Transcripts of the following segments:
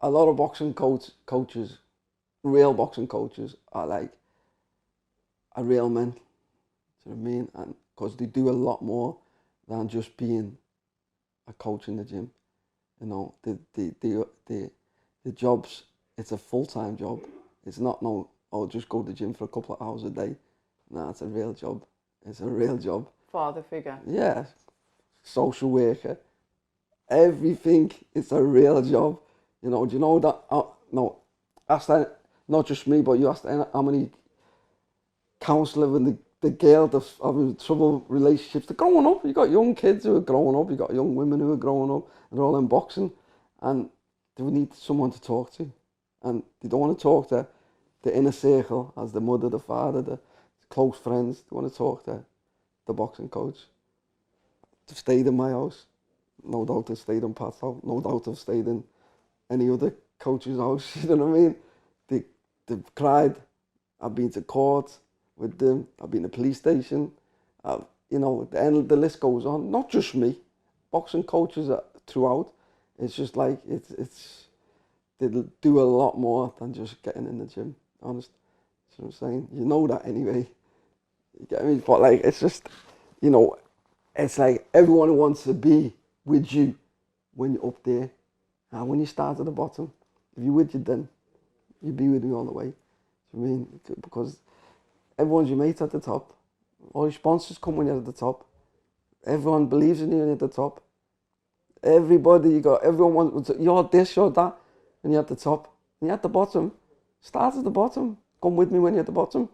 a lot of boxing coaches, real boxing coaches, are real men. Do you know what I mean? And because they do a lot more than just being a coach in the gym. You know, the jobs. It's a full-time job. It's not just go to the gym for a couple of hours a day. No, it's a real job. It's a real job. Father figure. Yeah, social worker. Everything. It's a real job. You know, do you know that? No, ask that, not just me, but you asked how many counsellor and the girl that's having trouble relationships. They're growing up. You got young kids who are growing up. You got young women who are growing up. They're all in boxing, and they need someone to talk to, and they don't want to talk to the inner circle as the mother, the father, the close friends. They want to talk to the boxing coach. They've stayed in my house. No doubt they've stayed in Pat's house. No doubt they've stayed in any other coach's house. You know what I mean? They've cried. I've been to court with them. I've been to the police station. You know, the list goes on. Not just me. Boxing coaches throughout. It's just like, they do a lot more than just getting in the gym. Honest. That's what I'm saying. You know that anyway. You get me? But like, it's just, you know, it's like everyone wants to be with you when you're up there. And when you start at the bottom, if you're with you then, you'll be with me all the way. I mean, because everyone's your mate at the top. All your sponsors come when you're at the top. Everyone believes in you when you're at the top. Everyone wants, you're this, you're that, and you're at the top. And you're at the bottom. Start at the bottom. Come with me when you're at the bottom.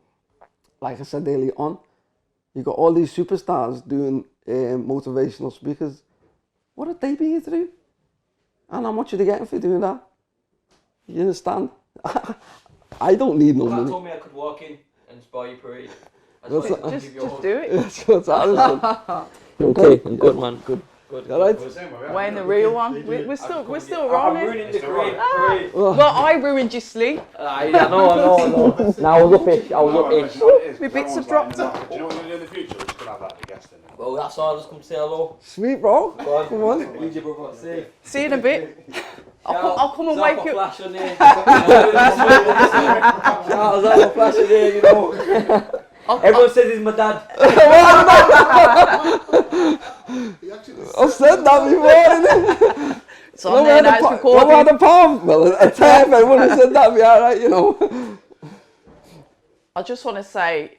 Like I said earlier on, you got all these superstars doing motivational speakers. What have they been to do? And how much are they getting for doing that? You understand? I don't need no money. Pat told me I could walk in and spy your parade. Just do it. That's what's Alison. Okay, I'm good, man. Good. All right. Wayne, the real one. We're still I'm rolling. ruining the parade. Well, I ruined your sleep. I know. Now I was up-ish. My bits have dropped. Do you know what we're going to do in the future? We're just going to have like a guest in there. Well, that's all. Just come say hello. Sweet, bro. Go on. Come on. Leave your brother safe. See you in a bit. I'll come and wake you. Flash on there. There's a flash on there, you know. Everyone says he's my dad. I've said that before, innit? It's on there now, it's recording. What about the palm? Well, a time I would have said that, be alright, you know. I just want to say,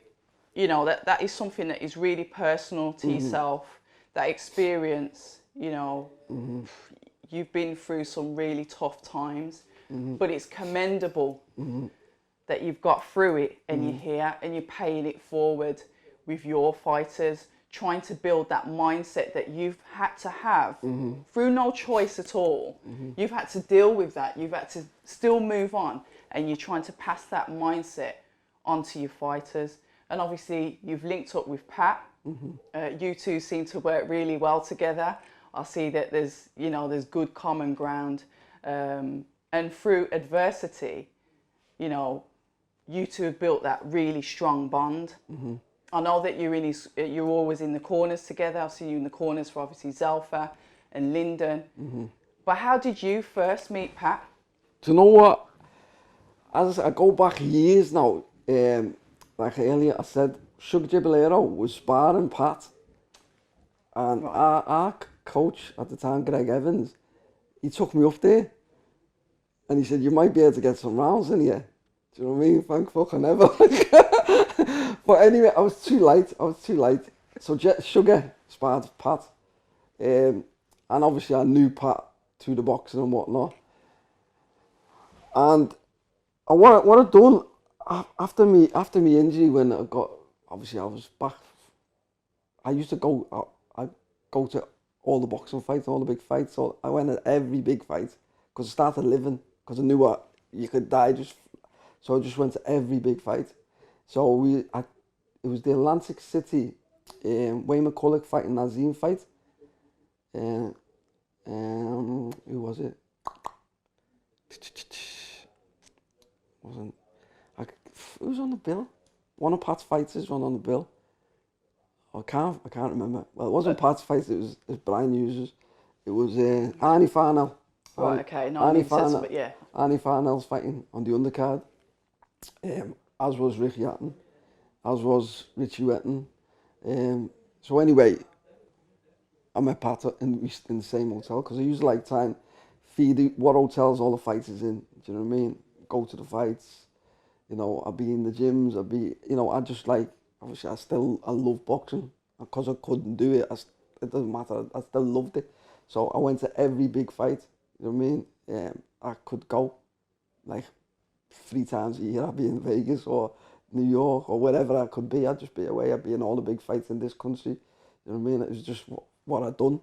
you know, that is something that is really personal to yourself. That experience, you know, you've been through some really tough times, but it's commendable that you've got through it and you're here and you're paying it forward with your fighters, trying to build that mindset that you've had to have through no choice at all. You've had to deal with that. You've had to still move on, and you're trying to pass that mindset onto your fighters. And obviously you've linked up with Pat. You two seem to work really well together. I see that there's good common ground. And through adversity, you know, you two have built that really strong bond. I know that you're always in the corners together. I've seen you in the corners for obviously Zelfa and Lyndon. But how did you first meet Pat? Do you know what? As I go back years now, like earlier I said, Sugar Gibalero was sparring Pat. And our coach at the time, Greg Evans, he took me up there. And he said, you might be able to get some rounds in here. Do you know what I mean? Thank fucking never. But anyway, I was too late. So Sugar sparred Pat. And obviously I knew Pat through the boxing and whatnot. And what I'd done after me injury, when I got, obviously I was back. I used to go, I'd go to all the boxing fights, all the big fights. So I went at every big fight because I started living, because I knew what you could die so I just went to every big fight. So it was the Atlantic City Wayne McCulloch fighting Nazim fight. Who was it? Who was on the bill? One of Pat's fighters was on the bill. I can't remember. Well, it wasn't Pat's fight. It was Brian Hughes'. It was Arnie Farnell. Right, okay, no, I mean, but yeah. Annie Farnell's fighting on the undercard, as was Ricky Hatton, as was Richie Wetton. So anyway, I met Pat in the same hotel because I used to like try and feed what hotels all the fighters in. Do you know what I mean? Go to the fights. You know, I'd be in the gyms. I just like, obviously I love boxing because I couldn't do it. It doesn't matter. I still loved it. So I went to every big fight. You know what I mean? I could go like 3 times a year. I'd be in Vegas or New York or wherever I could be. I'd just be away. I'd be in all the big fights in this country. You know what I mean? It was just what I'd done.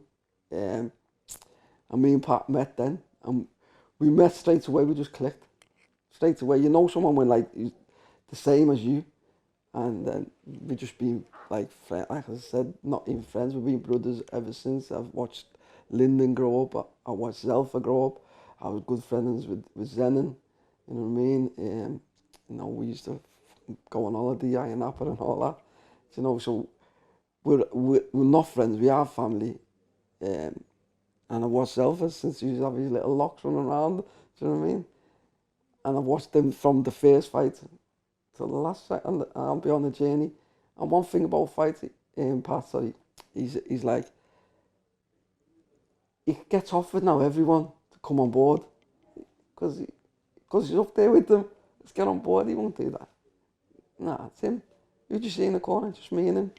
And me and Pat met then. And we met straight away. We just clicked. Straight away. You know someone when like he's the same as you. And then we just been like I said, not even friends. We've been brothers ever since. I've watched Lyndon grow up. I watched Zelfa grow up. I was good friends with Zenon. You know what I mean? We used to go on holiday, Iron Napa and all that. You know, so we're not friends. We are family. And I watched Zelfa since he used to have his little locks running around. Do you know what I mean? And I've watched him from the first fight to the last fight, and I'll be on the journey. And one thing about fighting, Pat, sorry, he's like, he gets offered now everyone to come on board because he's up there with them. Let's get on board. He won't do that. Nah, it's him. You just see in the corner, just me and him,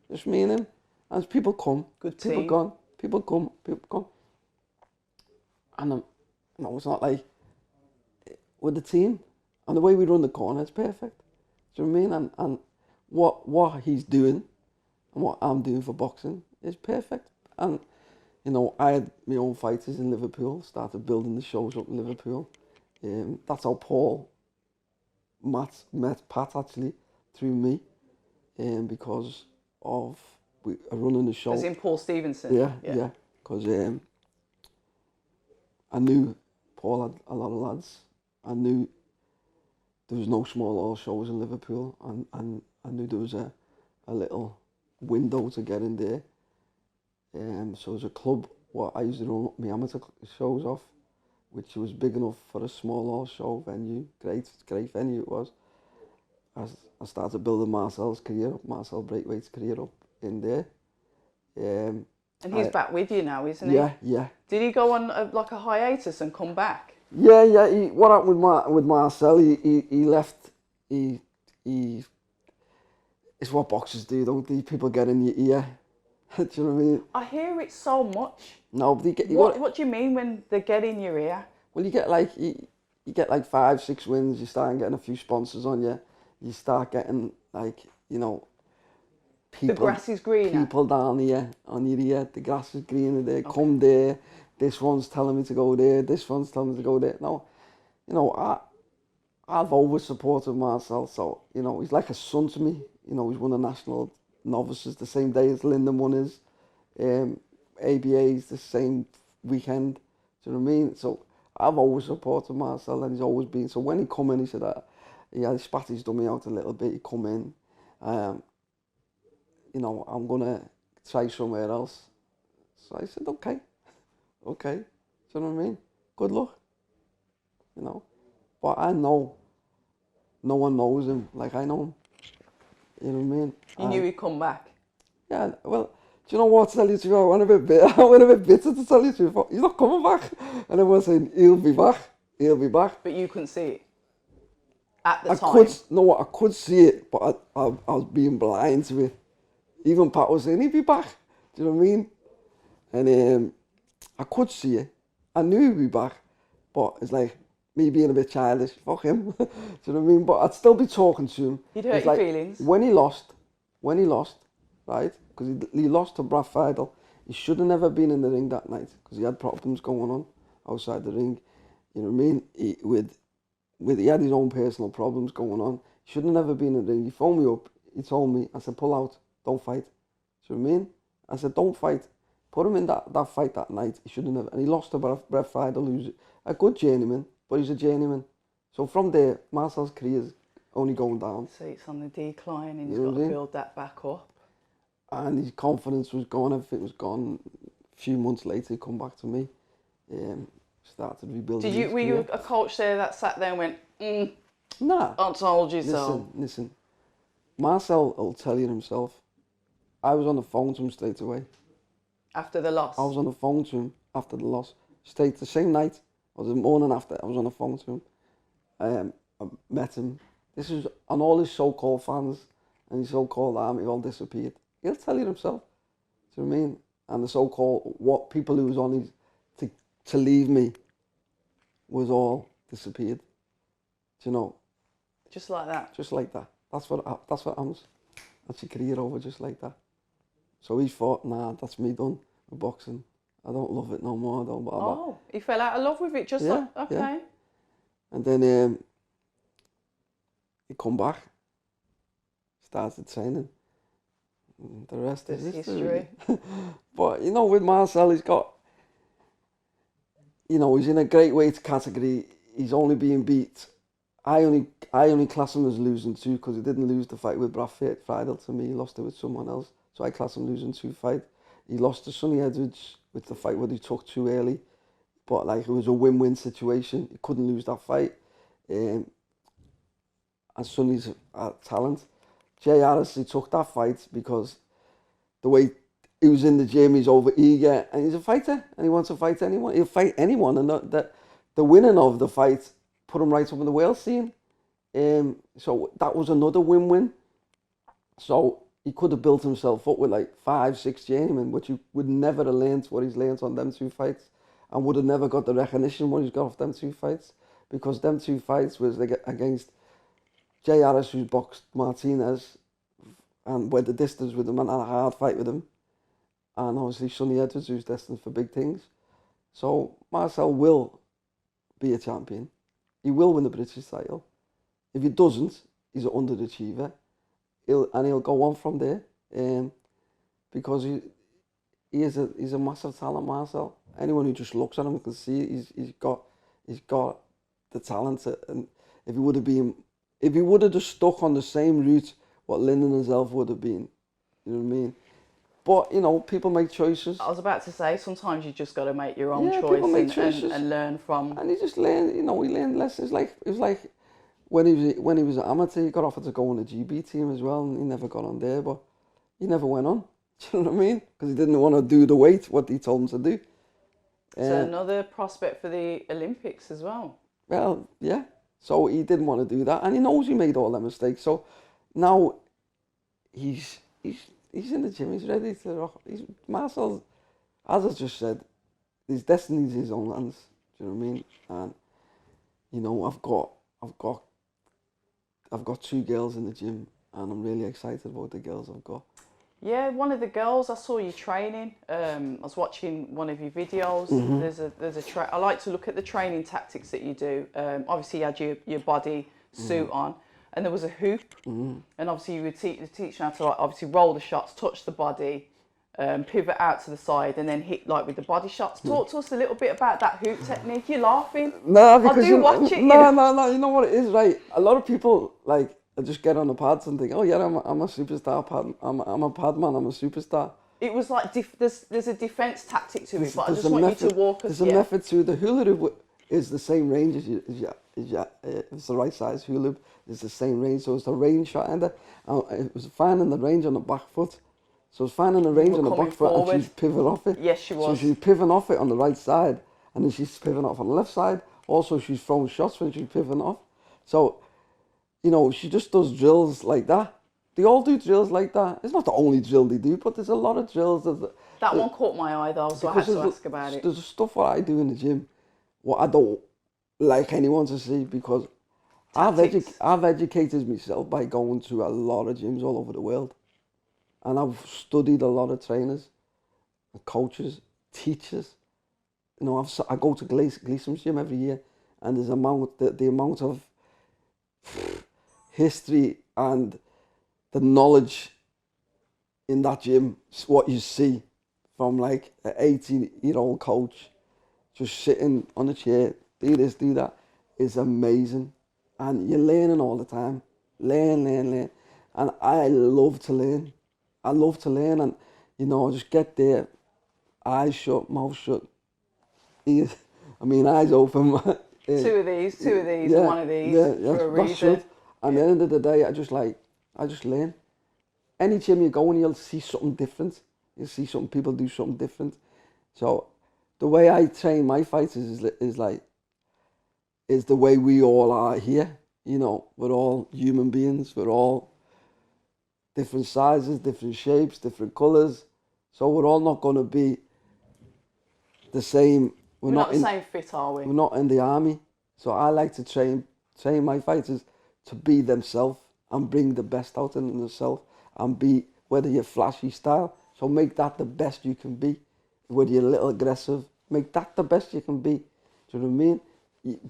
And as people come, good people team. gone, people come. And it's not like with the team and the way we run the corner, it's perfect. Do you know what I mean? And what he's doing and what I'm doing for boxing is perfect. And I had my own fighters in Liverpool, started building the shows up in Liverpool. That's how Paul met Pat actually through me, because of we running the show. As in Paul Stevenson? Yeah. Because I knew Paul had a lot of lads. I knew there was no small hall shows in Liverpool, and I knew there was a little window to get in there. So there's a club what I used to run my amateur shows off, which was big enough for a small hall show venue. Great venue it was. I started building Marcel's career up, Marcel Braithwaite's career up in there. And he's back with you now, isn't he? Yeah. Did he go on a hiatus and come back? Yeah. What happened with Marcel? He left. He it's what boxers do, don't they? People get in your ear. Do you know what I mean? I hear it so much. No, but what do you mean when they get in your ear? Well, you get like 5-6 wins. You start getting a few sponsors on you. You start getting like people. The grass is greener. People down here on your ear. The grass is greener there. Okay. Come there. This one's telling me to go there. This one's telling me to go there. No, I've always supported Marcel. So he's like a son to me. He's won the national novices the same day as Lyndon won his. ABA's the same weekend. Do you know what I mean? So I've always supported Marcel, and he's always been. So when he come in, he said that Spatty's done me out a little bit. He come in. I'm gonna try somewhere else. So I said, okay. Do you know what I mean? Good luck. But I know no one knows him like I know him. You know what I mean? You knew he'd come back? Yeah, well, do you know what, to tell you the truth, I went a bit bitter to tell you the truth. He's not coming back. And everyone's saying, he'll be back. But you couldn't see it at the time? I could see it, but I was being blind to it. Even Pat was saying, he'll be back. Do you know what I mean? And I could see it. I knew he'd be back. But it's like, me being a bit childish, fuck him. Do you know what I mean? But I'd still be talking to him. He'd hurt your feelings? When he lost, right? Because he lost to Brad Friedel. He should have never been in the ring that night because he had problems going on outside the ring. You know what I mean? He had his own personal problems going on. He should have never been in the ring. He phoned me up. He told me, I said, pull out. Don't fight. Do you know what I mean? I said, don't fight. Put him in that fight that night. He should have never. And he lost to Brad Friedel, who's a good journeyman, but he's a journeyman. So from there, Marcel's career's only going down. So it's on the decline and he's got to build that back up. And his confidence was gone, everything was gone. A few months later, he come back to me. started rebuilding. Were you a coach there that sat there and went, Nah. I told you so? Listen. Marcel will tell you himself. I was on the phone to him straight away. After the loss? I was on the phone to him after the loss. Straight the same night, or the morning after, I was on the phone to him. I met him. This is, and all his so-called fans and his so-called army all disappeared. He'll tell you himself. Do you know what I mean? And the so-called, what people who was on his, to leave me was all disappeared. Do you know? Just like that? Just like that. That's what happens. That's your career over just like that. So he thought, nah, that's me done with boxing. I don't love it no more. I don't, blah, blah. Oh, he fell out of love with it, just like, okay. Yeah. And then he come back, started training. And the rest is history. But, you know, with Marcel, he's got, you know, he's in a great weight category. He's only being beat. I only class him as losing 2 because he didn't lose the fight with Brad Friedel to me. He lost it with someone else. So I class him losing 2 fights. He lost to Sonny Edwards with the fight where he took too early. But like it was a win-win situation. He couldn't lose that fight. And Sonny's talent. Jay Harris, he took that fight because the way he was in the gym, he's over eager and he's a fighter and he wants to fight anyone. He'll fight anyone, and the winning of the fight put him right up in the world scene. So that was another win-win. So he could have built himself up with like 5-6 journeymen, which he would never have learned what he's learned on them 2 fights, and would have never got the recognition what he's got off them 2 fights, because them 2 fights was like against Jay Harris, who's boxed Martinez and went the distance with him and had a hard fight with him, and obviously Sonny Edwards, who's destined for big things. So Marcel will be a champion. He will win the British title. If he doesn't, he's an underachiever. He'll go on from there, because he's a massive talent, Marcel. Anyone who just looks at him can see he's got the talent. And if he would have just stuck on the same route what Lyndon and Zelf would have been, you know what I mean? But you know, people make choices. I was about to say, sometimes you just got to make your own choice and learn from. And he just learned, you know, he learned lessons. It was like when he was an amateur, he got offered to go on the GB team as well, and he never got on there, but he never went on. Do you know what I mean? Because he didn't want to do the weight what he told him to do. So another prospect for the Olympics as well. Well, yeah. So he didn't want to do that, and he knows he made all them mistakes. So now he's in the gym. He's ready to rock. Marcel, as I just said, his destiny's in his own hands. Do you know what I mean? And you know, I've got 2 girls in the gym, and I'm really excited about the girls I've got. Yeah, one of the girls, I saw you training. I was watching one of your videos. Mm-hmm. I like to look at the training tactics that you do. Obviously, you had your body suit on, and there was a hoop. Mm-hmm. And obviously, you would teach how to obviously roll the shots, touch the body, pivot out to the side, and then hit like with the body shots. Talk to us a little bit about that hoop technique. You're laughing. No, because I do watch it. No. You know what it is, right? A lot of people like. I just get on the pads and think, oh yeah, I'm a superstar pad. I'm a pad man. I'm a superstar. It was like there's a defense tactic to it, but I just want you to walk us. There's a method to the hula hoop. Is the same range as it's the right size hula hoop. It's the same range, so it's a range shot ender. It was finding the range on the back foot. So it's finding the range on the back foot, and she's pivoting off it. Yes, she was. So she's pivoting off it on the right side, and then she's pivoting off on the left side. Also, she's throwing shots when she's pivoting off. So, you know, she just does drills like that. They all do drills like that. It's not the only drill they do, but there's a lot of drills. That one caught my eye though, so I had to ask about it. There's stuff what I do in the gym, what I don't like anyone to see, because I've educated myself by going to a lot of gyms all over the world. And I've studied a lot of trainers, coaches, teachers. You know, I go to Gleason's gym every year, and there's the amount of history and the knowledge in that gym, what you see from like an 18-year-old coach just sitting on a chair, do this, do that, is amazing. And you're learning all the time. Learn. And I love to learn. And, you know, just get there, eyes shut, mouth shut, ears I mean, eyes open. Two of these, Yeah, and one of these yeah, for a that's reason. true. And at the end of the day, I just learn. Any gym you go in, you'll see something different. You'll see some people do something different. So the way I train my fighters is the way we all are here. You know, we're all human beings. We're all different sizes, different shapes, different colours. So we're all not going to be the same. We're not the same fit, are we? We're not in the army. So I like to train my fighters to be themselves and bring the best out in themselves and be, whether you're flashy style, so make that the best you can be. Whether you're a little aggressive, make that the best you can be. Do you know what I mean?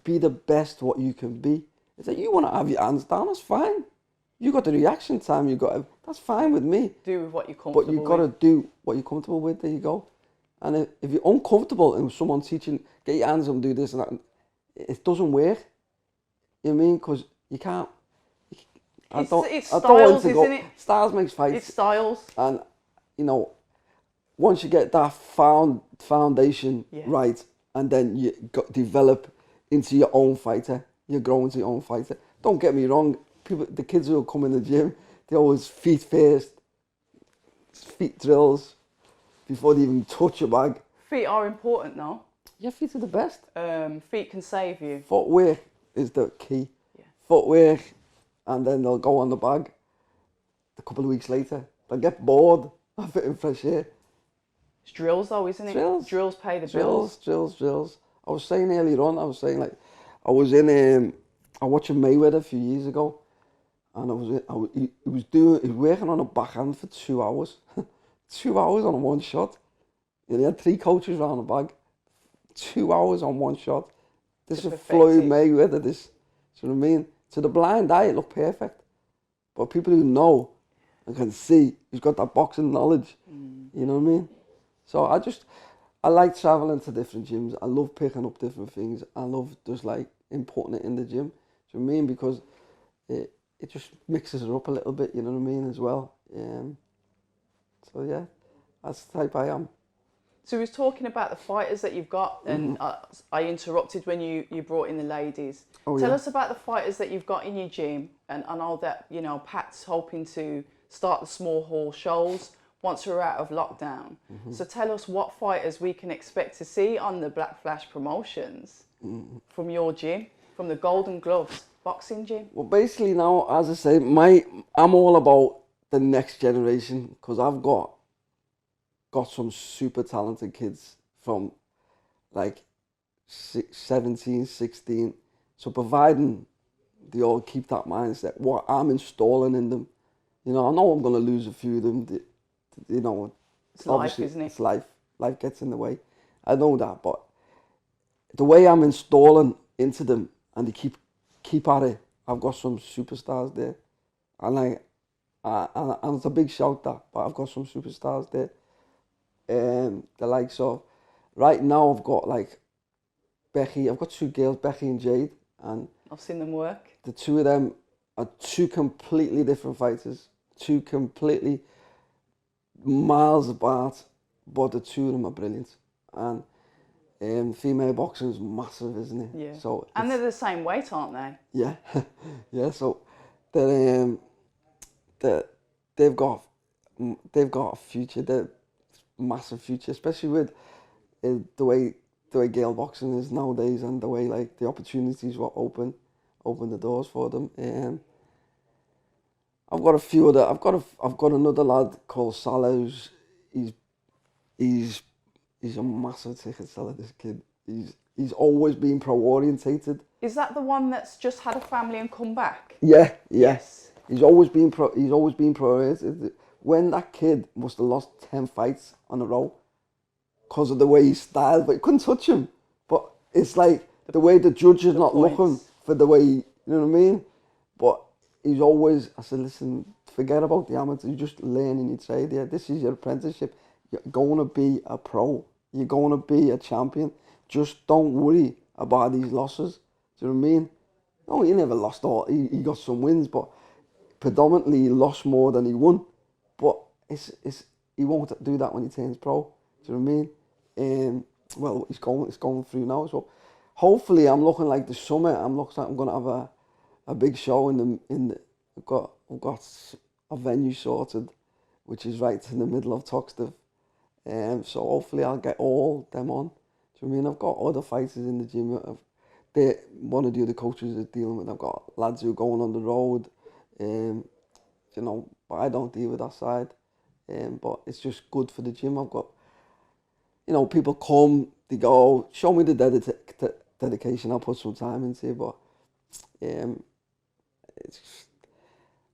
Be the best what you can be. It's like, you want to have your hands down, that's fine. You got the reaction time, that's fine with me. Do with what you're comfortable with. But you got to do what you're comfortable with, there you go. And if you're uncomfortable and someone's teaching, get your hands up and do this and that, it doesn't work. You know what I mean? Because you can't. It's styles, isn't it? Styles makes fights. It's styles. And, you know, once you get that foundation right, and then you develop into your own fighter, you grow into your own fighter. Don't get me wrong, the kids who come in the gym, they always feet first, feet drills, before they even touch your bag. Feet are important though. Your feet are the best. Feet can save you. Footwear is the key. Yeah. Footwear, and then they'll go on the bag. A couple of weeks later, they'll get bored of it in fresh air. It's drills though, isn't it? Drills pay the bills. Drills. I was saying earlier on, I was watching Mayweather a few years ago, and he was working on a backhand for 2 hours. 2 hours on one shot. And he had 3 coaches around the bag. 2 hours on one shot. This is Floyd Mayweather, this. Do you know what I mean? To the blind eye, it looked perfect. But people who know and can see, he's got that boxing knowledge. You know what I mean? So I like traveling to different gyms. I love picking up different things. I love just like importing it in the gym. Do you know what I mean? Because it just mixes it up a little bit, you know what I mean, as well. So yeah, that's the type I am. So we was talking about the fighters that you've got, and I interrupted when you brought in the ladies. Tell us about the fighters that you've got in your gym, and I know that, you know, Pat's hoping to start the small hall shows once we're out of lockdown. So tell us what fighters we can expect to see on the Black Flash promotions from your gym, from the Golden Gloves boxing gym. Well, basically now, as I say, I'm all about the next generation, because I've got some super talented kids from like 17, 16. So providing they all keep that mindset, what I'm installing in them, you know, I know I'm going to lose a few of them, you know, it's life, isn't it? It's life. Life gets in the way. I know that, but the way I'm installing into them and they keep at it, I've got some superstars there. And and it's a big shout that, but I've got some superstars there. The likes of, right now I've got like Becky, I've got 2 girls, Becky and Jade, and I've seen them work. The 2 of them are 2 completely different fighters, 2 completely miles apart, but the 2 of them are brilliant. And female boxing is massive, isn't it? Yeah. So and they're the same weight, aren't they? Yeah, yeah. So they've got a future. They're massive future, especially with the way girl boxing is nowadays, and the way like the opportunities will open the doors for them. I've got a few other. I've got another lad called Salah. He's a massive ticket seller. This kid. He's always been pro orientated. Is that the one that's just had a family and come back? Yeah. Yes. He's always been pro orientated. When that kid must have lost 10 fights on a row because of the way he styled, but he couldn't touch him. But it's like the way the judge is not looking for the way, you know what I mean? But he's always, I said, listen, forget about the amateur, you're just learning your trade here. This is your apprenticeship. You're going to be a pro. You're going to be a champion. Just don't worry about these losses. Do you know what I mean? No, he never lost all. He got some wins, but predominantly he lost more than he won. But he won't do that when he turns pro. Do you know what I mean? Well, it's going through now. So hopefully I'm looking like the summer. I'm looking like I'm gonna have a big show I've got a venue sorted, which is right in the middle of Toxteth. So hopefully I'll get all them on. Do you know what I mean? I've got other fighters in the gym. One of the other coaches is dealing with. I've got lads who are going on the road. You know, but I don't deal with that side. But it's just good for the gym. I've got, you know, people come, they go, show me the dedication. I'll put some time into it. But it's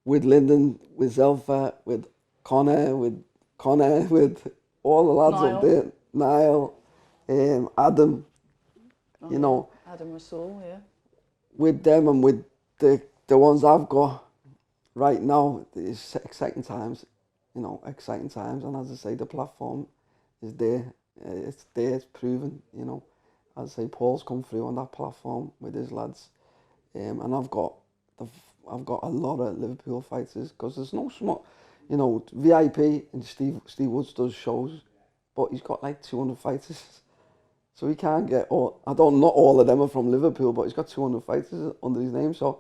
with Lyndon, with Zelfa, with Connor, with all the lads Niall. up there, Niall, Adam, you know, Adam Rasool, yeah. with them and with the ones I've got right now, it's exciting times, you know, exciting times. And as I say, the platform is there. It's there, it's proven, you know. As I say, Paul's come through on that platform with his lads. And I've got a lot of Liverpool fighters, because there's no small, you know, VIP, and Steve Woods does shows, but he's got like 200 fighters. So he can't get all, not all of them are from Liverpool, but he's got 200 fighters under his name. So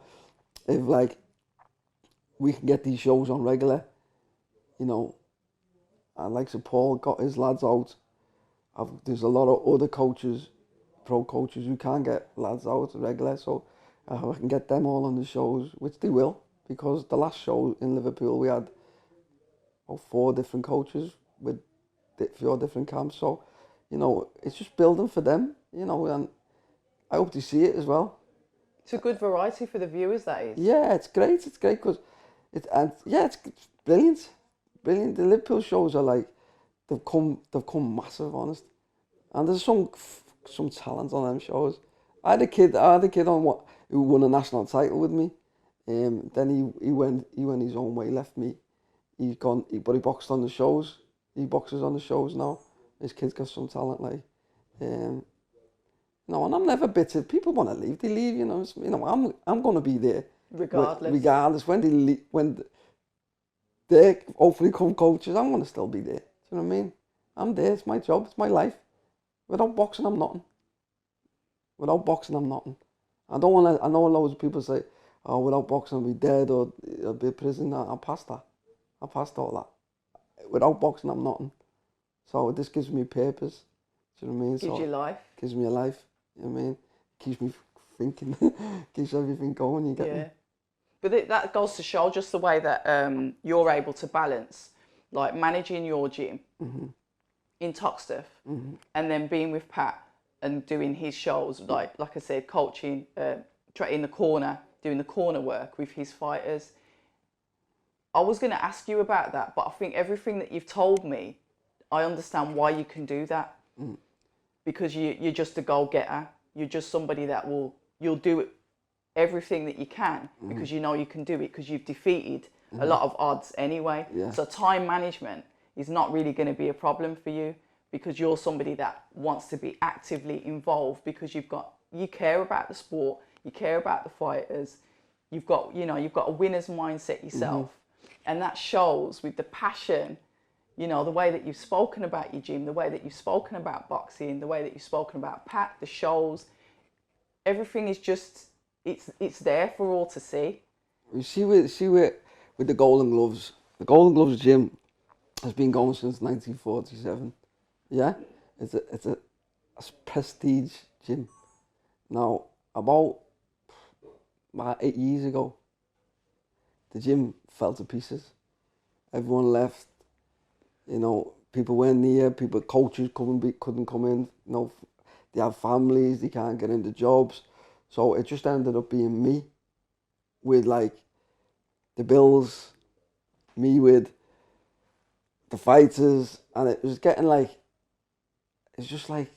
if like we can get these shows on regular, you know, and like so Paul got his lads out, there's a lot of other coaches, pro coaches, who can't get lads out regular. So I can get them all on the shows, which they will, because the last show in Liverpool we had 4 different coaches with 4 different camps. So, you know, it's just building for them, you know, and I hope they see it as well. It's a good variety for the viewers, that is. Yeah, it's great because it's brilliant. The Liverpool shows are like, they've come massive, honest. And there's some talent on them shows. I had a kid on who won a national title with me. Then he went his own way, left me. But he boxed on the shows. He boxes on the shows now. His kid's got some talent, like. No, and I'm never bitter. People want to leave, they leave. You know, I'm going to be there regardless. When they hopefully come coaches, I'm going to still be there. Do you know what I mean? I'm there. It's my job. It's my life. Without boxing, I'm nothing. I don't want to. I know loads of people say, "Oh, without boxing, I'll be dead or I'll be in prison." I'm past that. I passed all that. Without boxing, I'm nothing. So this gives me purpose. Do you know what I mean? Gives you life. Gives me a life. You know what I mean? Keeps me thinking. Keeps everything going. You get me? But that goes to show just the way that you're able to balance, like managing your gym in Toxteth, and then being with Pat and doing his shows, like I said, coaching, in the corner, doing the corner work with his fighters. I was going to ask you about that, but I think everything that you've told me, I understand why you can do that. Because you're just a goal-getter. You're just somebody that you'll do everything that you can because you know you can do it, because you've defeated a lot of odds anyway. Yeah. So time management is not really going to be a problem for you, because you're somebody that wants to be actively involved, because you care about the sport, you care about the fighters, you've got a winner's mindset yourself. And that shows with the passion, you know, the way that you've spoken about your gym, the way that you've spoken about boxing, the way that you've spoken about Pat, the shows, everything is just, it's there for all to see. You see with the Golden Gloves gym has been going since 1947. Yeah, it's a prestige gym. Now, about 8 years ago, the gym fell to pieces. Everyone left. You know, people weren't near. Coaches couldn't come in. You know, they have families. They can't get into jobs. So it just ended up being me with like the bills, me with the fighters, and it was getting like, it's just like,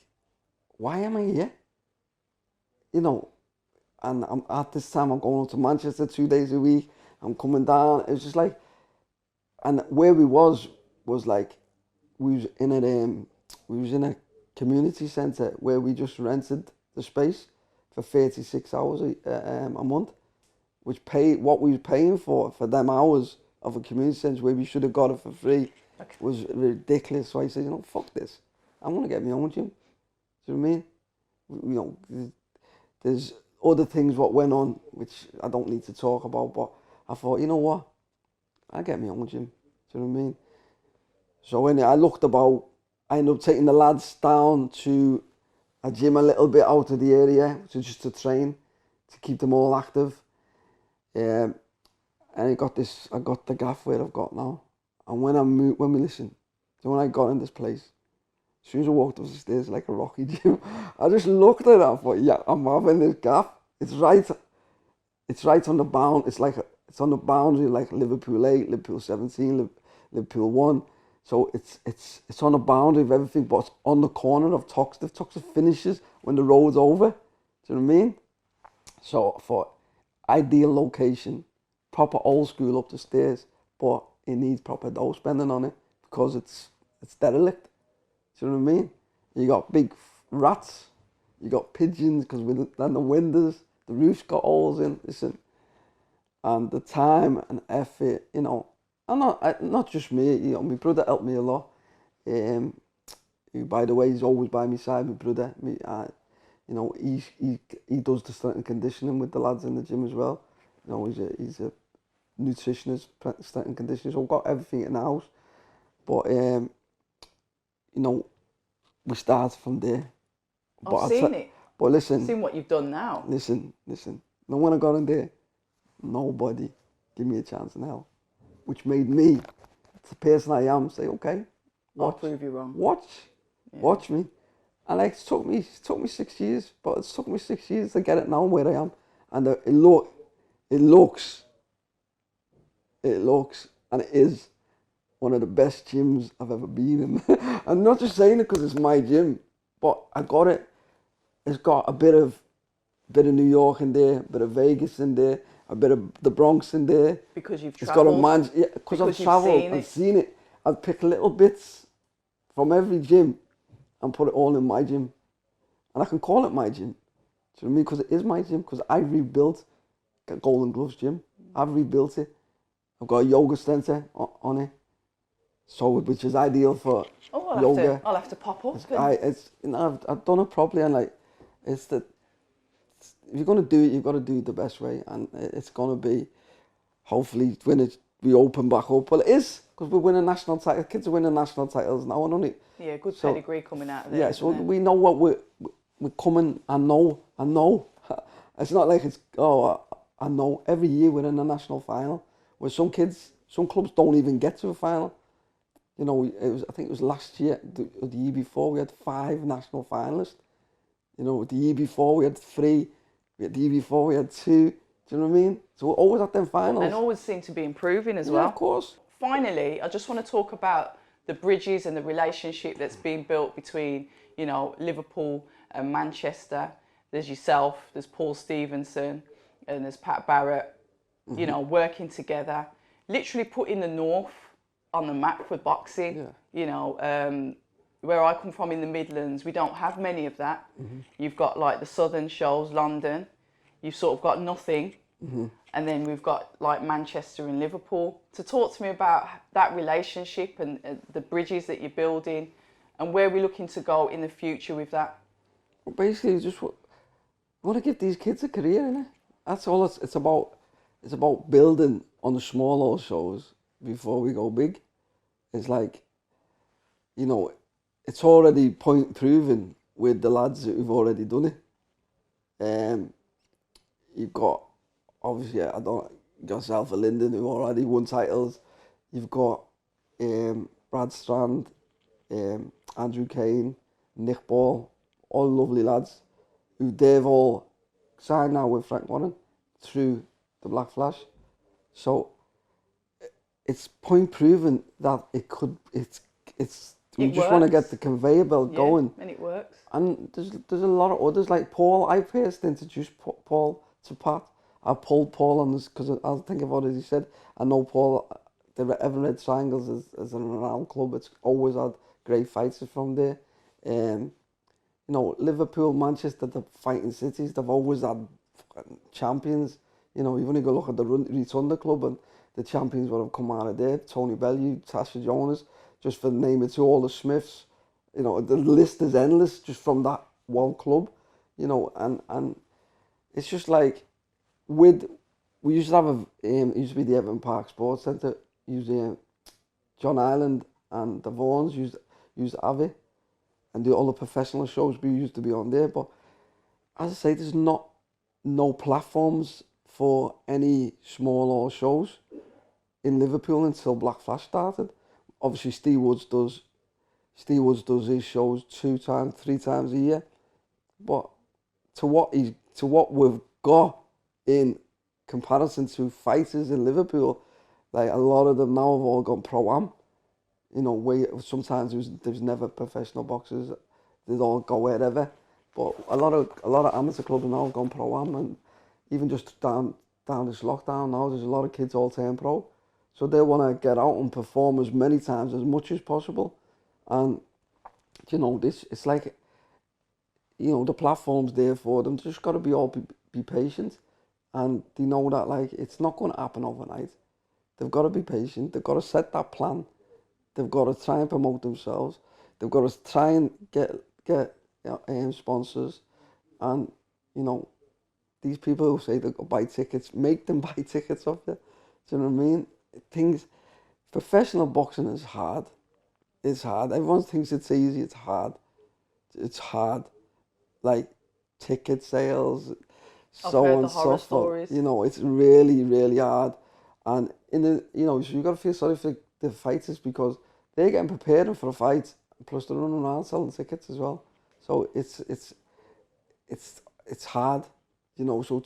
why am I here? You know, and at this time I'm going up to Manchester 2 days a week. I'm coming down. It was just like, and where we was like, we was in a community centre where we just rented the space for 36 hours a month, which what we were paying for them hours of a community centre where we should have got it for free was ridiculous. So I said, you know, fuck this. I'm gonna get my own gym. Do you know what I mean? You know, there's other things what went on, which I don't need to talk about, but I thought, you know what? I get my own gym. Do you know what I mean? So when I looked about, I ended up taking the lads down to a gym a little bit out of the area, just to train, to keep them all active. And I got the gaff where I've got now. And when we listen, so when I got in this place, as soon as I walked up the stairs like a Rocky gym, I just looked at it and thought, yeah, I'm having this gaff. It's right on the bound. It's on the boundary like Liverpool 8, Liverpool 17, Liverpool 1. So it's on the boundary of everything, but it's on the corner of Toxteth. Toxteth finishes when the road's over. Do you know what I mean? So I thought, ideal location, proper old school up the stairs, but it needs proper dough spending on it because it's derelict. Do you know what I mean? You got big rats, you got pigeons because then the windows, the roof's got holes in. Listen, and the time and effort, you know, and not just me, you know, my brother helped me a lot. Who, by the way, he's always by my side. My brother, you know, he does the strength and conditioning with the lads in the gym as well. You know, he's a nutritionist, strength and conditioning, so we've got everything in the house. But you know, we started from there. I've seen it. But listen, I've seen what you've done now. Listen. Now when I got in there, nobody gave me a chance in hell, which made me, the person I am, say, okay, I'll prove you wrong. Watch me. And like, it took me 6 years, but it took me 6 years to get it now where I am. And it looks, and it is one of the best gyms I've ever been in. I'm not just saying it because it's my gym, but I got it. It's got a bit of New York in there, a bit of Vegas in there, a bit of the Bronx in there. Because you've It's travelled. got a man, yeah, because I've travelled and seen it. I've picked little bits from every gym and put it all in my gym. And I can call it my gym. Do you know what I mean? Because it is my gym, because I rebuilt Golden Gloves gym. I've rebuilt it. I've got a yoga centre on it. So, which is ideal for yoga. I'll have to pop up. I've done it properly, and like, if you're gonna do it, you've got to do it the best way, and it's gonna be, hopefully, when we open back up. Well, it is, because we're winning national titles. Kids are winning national titles now, and only. Yeah, good pedigree coming out of there. Yeah, so we know what we're coming. I know. It's not like it's I know. Every year we're in a national final. Where some clubs don't even get to a final. You know, I think it was last year, the year before, we had 5 national finalists. You know, the year before we had 3. The year before we had 2. Do you know what I mean? So we're always at them finals. And always seem to be improving as well. Yeah, of course. Finally, I just want to talk about the bridges and the relationship that's been built between, you know, Liverpool and Manchester. There's yourself, there's Paul Stevenson, and there's Pat Barrett, you know, working together, literally putting the North on the map for boxing. Yeah. You know, where I come from in the Midlands, we don't have many of that. You've got like the southern shows, London. You've sort of got nothing. And then we've got like Manchester and Liverpool. To talk to me about that relationship and the bridges that you're building and where we're looking to go in the future with that. Well, basically, just want to give these kids a career, innit? That's all it's about. It's about building on the smaller shows before we go big. It's like, you know, it's already point proven with the lads who've already done it. You've got, obviously, yourself a Linden who already won titles. You've got Brad Strand, Andrew Kane, Nick Ball, all lovely lads who they've all signed now with Frank Warren through the Black Flash. So it's point proven that we just want to get the conveyor belt going. And it works. And there's a lot of others like Paul. I first introduced Paul to Pat. I pulled Paul on this because I'll think of what he said. I know Paul, the Everett Triangles is an renowned club. It's always had great fights from there. You know, Liverpool, Manchester, the fighting cities, they've always had champions. You know, you've only got to look at the Rotunda Club and the champions that have come out of there. Tony Bellew, Tasha Jonas, just for the name of all the Smiths. You know, the list is endless just from that one club. You know, and it's just like we used to have it used to be the Everton Park Sports Centre. Used John Ireland and the Vaughans used to have it, and all the professional shows we used to be on there. But as I say, there's no platforms for any smaller shows in Liverpool until Black Flash started. Obviously, Steve Woods does his shows 2 times, 3 times a year, but to what we've got in comparison to fighters in Liverpool, like a lot of them now have all gone pro-am. You know, where sometimes there's never professional boxers, they all go wherever. But a lot of amateur clubs now have gone pro-am, and even just down this lockdown now, there's a lot of kids all turn pro. So they want to get out and perform as many times, as much as possible. And, you know, it's like, you know, the platform's there for them. Just got to be patient. And they know that, like, it's not going to happen overnight. They've got to be patient. They've got to set that plan. They've got to try and promote themselves. They've got to try and get sponsors. And, you know, these people who say they'll go buy tickets, make them buy tickets off you. Do you know what I mean? Professional boxing is hard. It's hard. Everyone thinks it's easy. It's hard. It's hard. Like ticket sales, so on and so forth. You know, it's really, really hard. And you know, you got to feel sorry for the fighters because they're getting prepared for a fight, plus they're running around selling tickets as well. So it's hard, you know. So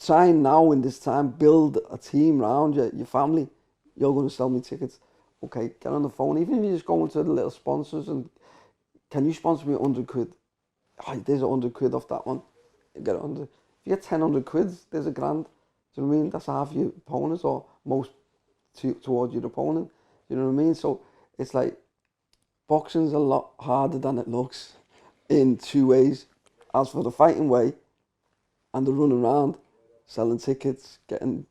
try now in this time build a team around you, your family. You're going to sell me tickets. Okay, get on the phone. Even if you just go into the little sponsors and can you sponsor me 100 quid? Oh, there's 100 quid off that one. You get 100. If you get 100 quids, there's $1,000. Do you know what I mean? That's half your opponents or most towards your opponent. You know what I mean? So it's like boxing's a lot harder than it looks in 2 ways. As for the fighting way and the run around, selling tickets, getting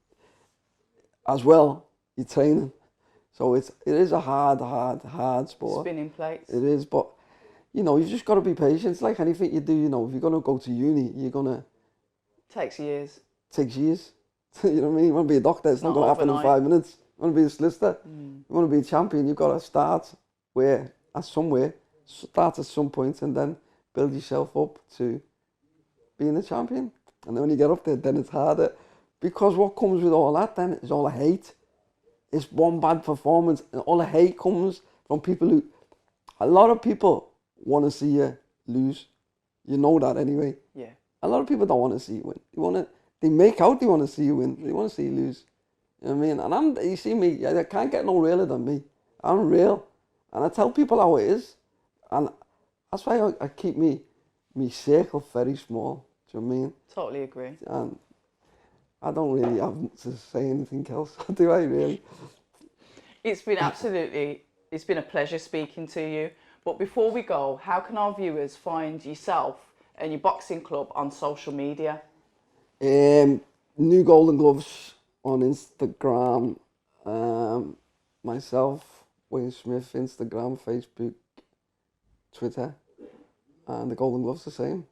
as well, you're training. So it is a hard sport. Spinning plates. It is, but you know, you've just got to be patient. It's like anything you do, you know, if you're going to go to uni, you're going to... Takes years. Takes years. You know what I mean? You want to be a doctor, it's not going to happen in 5 minutes. You want to be a solicitor, you want to be a champion, you've got to start start at some point and then build yourself up to being a champion. And then when you get up there, then it's harder. Because what comes with all that then is all the hate. It's one bad performance and all the hate comes from people who... A lot of people want to see you lose. You know that anyway. Yeah. A lot of people don't want to see you win. They make out they want to see you win. They want to see you lose. You know what I mean? And you see me, I can't get no realer than me. I'm real. And I tell people how it is. And that's why I keep me circle very small. Do you know what I mean? Totally agree. And I don't really have to say anything else, do I really? It's been a pleasure speaking to you. But before we go, how can our viewers find yourself and your boxing club on social media? New Golden Gloves on Instagram. Myself, Wayne Smith, Instagram, Facebook, Twitter. And the Golden Gloves the same.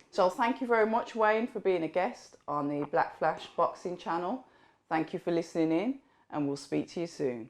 So thank you very much, Wayne, for being a guest on the Black Flash Boxing channel. Thank you for listening in, and we'll speak to you soon.